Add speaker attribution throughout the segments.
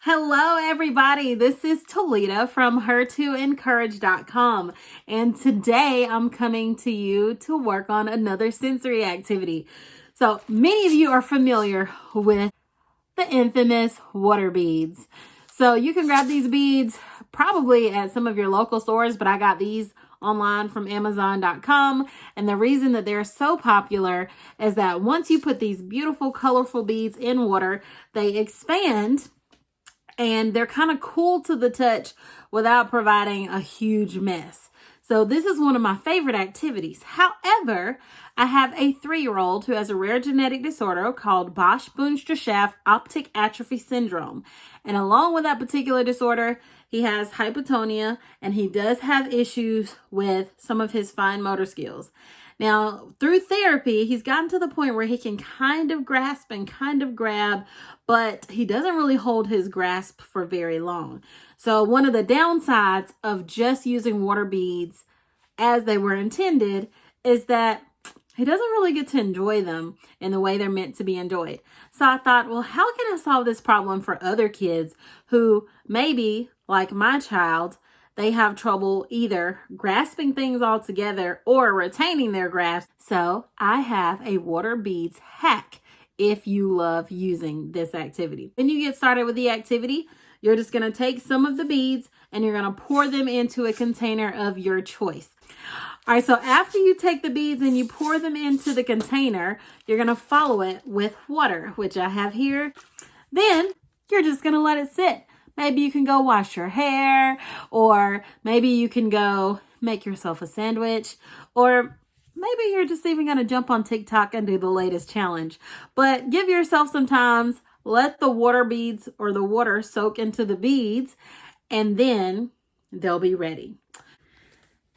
Speaker 1: Hello, everybody. This is Talita from her2encourage.com. And today I'm coming to you to work on another sensory activity. So many of you are familiar with the infamous water beads. So you can grab these beads probably at some of your local stores, but I got these online from Amazon.com. And the reason that they're so popular is that once you put these beautiful, colorful beads in water, they expand and they're kind of cool to the touch without providing a huge mess. So this is one of my favorite activities. However, I have a 3-year-old who has a rare genetic disorder called Bosch-Bünster-Schaff optic atrophy syndrome. And along with that particular disorder, he has hypotonia and he does have issues with some of his fine motor skills. Now, through therapy, he's gotten to the point where he can kind of grasp and kind of grab, but he doesn't really hold his grasp for very long. So one of the downsides of just using water beads as they were intended is that he doesn't really get to enjoy them in the way they're meant to be enjoyed. So I thought, well, how can I solve this problem for other kids who maybe, like my child, they have trouble either grasping things all together or retaining their grasp. So I have a water beads hack if you love using this activity. When you get started with the activity, you're just going to take some of the beads and you're going to pour them into a container of your choice. All right, so after you take the beads and you pour them into the container, you're going to follow it with water, which I have here. Then you're just going to let it sit. Maybe you can go wash your hair, or maybe you can go make yourself a sandwich, or maybe you're just even going to jump on TikTok and do the latest challenge. But give yourself some time, let the water beads or the water soak into the beads, and then they'll be ready.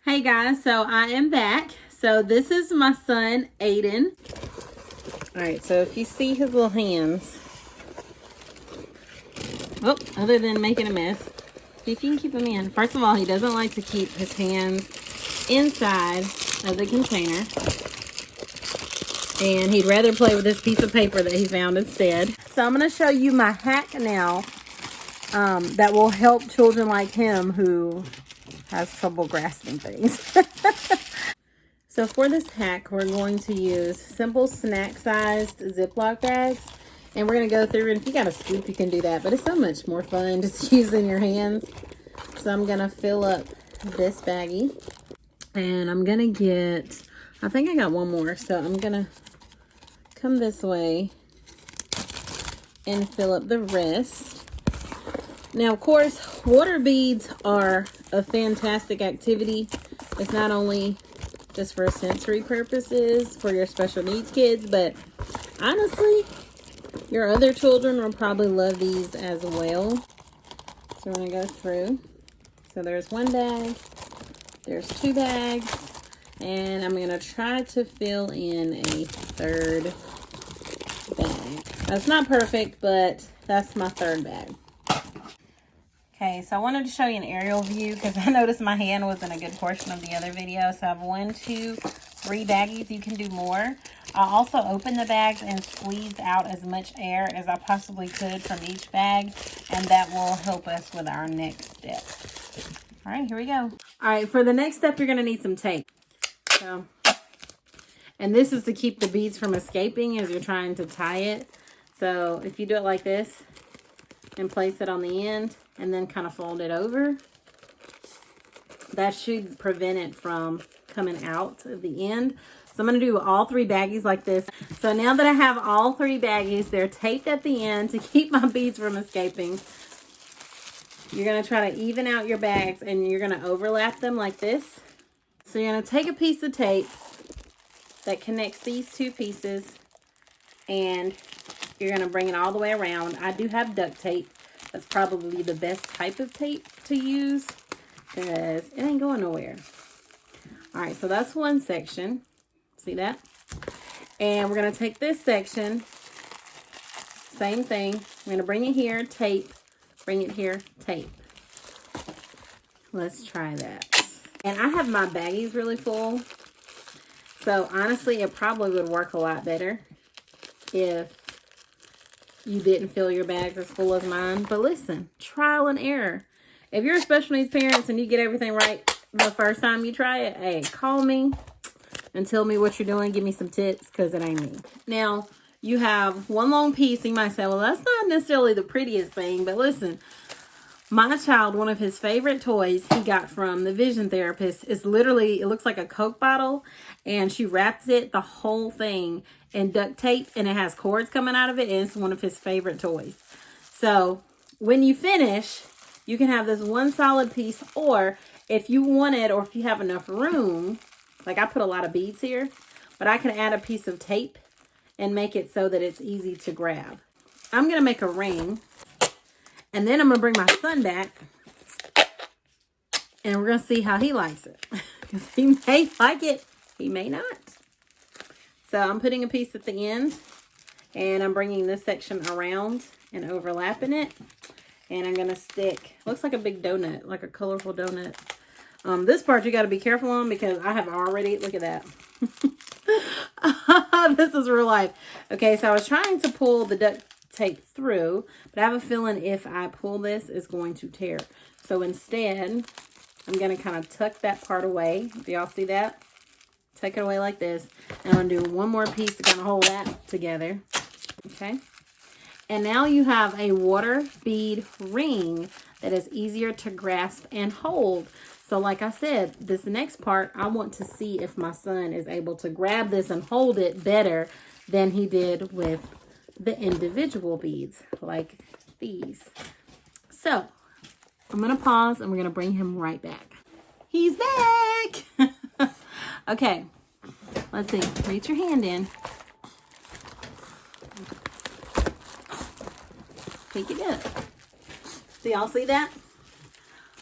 Speaker 1: Hey guys, so I am back. So this is my son, Aiden. All right, so if you see his little hands, oh, other than making a mess, see if you can keep him in. First of all, he doesn't like to keep his hands inside of the container. And he'd rather play with this piece of paper that he found instead. So I'm going to show you my hack now that will help children like him who has trouble grasping things. So for this hack, we're going to use simple snack-sized Ziploc bags. And we're going to go through, and if you got a scoop, you can do that. But it's so much more fun just using your hands. So I'm going to fill up this baggie. And I'm going to get, I think I got one more. So I'm going to come this way and fill up the rest. Now, of course, water beads are a fantastic activity. It's not only just for sensory purposes for your special needs kids, but honestly, your other children will probably love these as well. So we're going to go through. So there's one bag, there's 2 bags, and I'm going to try to fill in a 3rd bag. That's not perfect, but that's my 3rd bag. Okay, so I wanted to show you an aerial view because I noticed my hand was in a good portion of the other video. So I have 1, 2, 3 baggies. You can do more. I'll also open the bags and squeeze out as much air as I possibly could from each bag, and that will help us with our next step. All right, here we go. All right, for the next step, you're going to need some tape. So, and this is to keep the beads from escaping as you're trying to tie it. So if you do it like this and place it on the end and then kind of fold it over, that should prevent it from coming out of the end. So I'm going to do all 3 baggies like this. So now that I have all 3 baggies, they're taped at the end to keep my beads from escaping. You're going to try to even out your bags and you're going to overlap them like this. So you're going to take a piece of tape that connects these 2 pieces and you're going to bring it all the way around. I do have duct tape. That's probably the best type of tape to use because it ain't going nowhere. All right, so that's one section. See that? And we're going to take this section, same thing. I'm going to bring it here, tape, bring it here, tape. Let's try that. And I have my baggies really full. So honestly, it probably would work a lot better if you didn't fill your bags as full as mine. But listen, trial and error. If you're a special needs parent and you get everything right the first time you try it, hey, call me and tell me what you're doing. Give me some tips, because it ain't me. Now, you have one long piece. And you might say, well, that's not necessarily the prettiest thing. But listen, my child, one of his favorite toys he got from the vision therapist is literally, it looks like a Coke bottle. And she wraps it, the whole thing, in duct tape. And it has cords coming out of it. And it's one of his favorite toys. So when you finish, you can have this one solid piece. Or if you want it, or if you have enough room, like I put a lot of beads here, but I can add a piece of tape and make it so that it's easy to grab. I'm going to make a ring, and then I'm going to bring my son back, and we're going to see how he likes it. Because he may like it, he may not. So I'm putting a piece at the end, and I'm bringing this section around and overlapping it. And I'm going to stick, looks like a big donut, like a colorful donut. This part you got to be careful on, because I have already, look at that. This is real life. Okay, so I was trying to pull the duct tape through, but I have a feeling if I pull this, it's going to tear. So instead, I'm going to kind of tuck that part away. Do y'all see that? Tuck it away like this. And I'm going to do one more piece to kind of hold that together. Okay. And now you have a water bead ring that is easier to grasp and hold. So like I said, this next part, I want to see if my son is able to grab this and hold it better than he did with the individual beads, like these. So I'm going to pause and we're going to bring him right back. He's back. Okay, let's see. Reach your hand in. Pick it up. So y'all see that?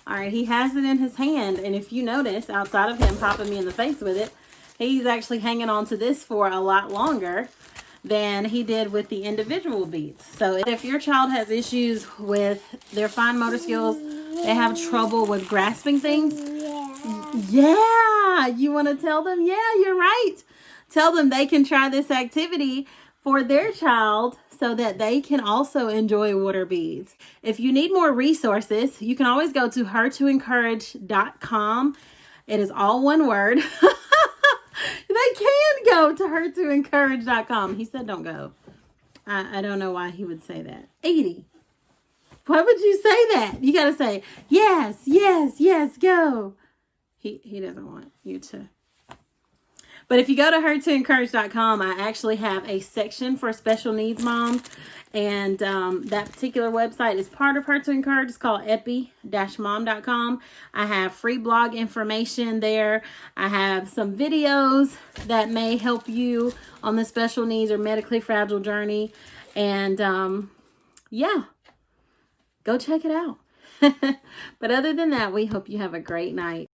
Speaker 1: All right, he has it in his hand, and if you notice, outside of him popping me in the face with it, he's actually hanging on to this for a lot longer than he did with the individual beads. So if your child has issues with their fine motor skills, they have trouble with grasping things, yeah, you want to tell them, yeah, you're right. Tell them they can try this activity for their child so that they can also enjoy water beads. If you need more resources, you can always go to hertoencourage.com. It is all one word. They can go to hertoencourage.com. He said don't go. I don't know why he would say that. 80. Why would you say that? You got to say, yes, yes, yes, go. He doesn't want you to. But if you go to hertoencourage.com, I actually have a section for special needs moms. And that particular website is part of Her to Encourage. It's called epi-mom.com. I have free blog information there. I have some videos that may help you on the special needs or medically fragile journey. And yeah, go check it out. But other than that, we hope you have a great night.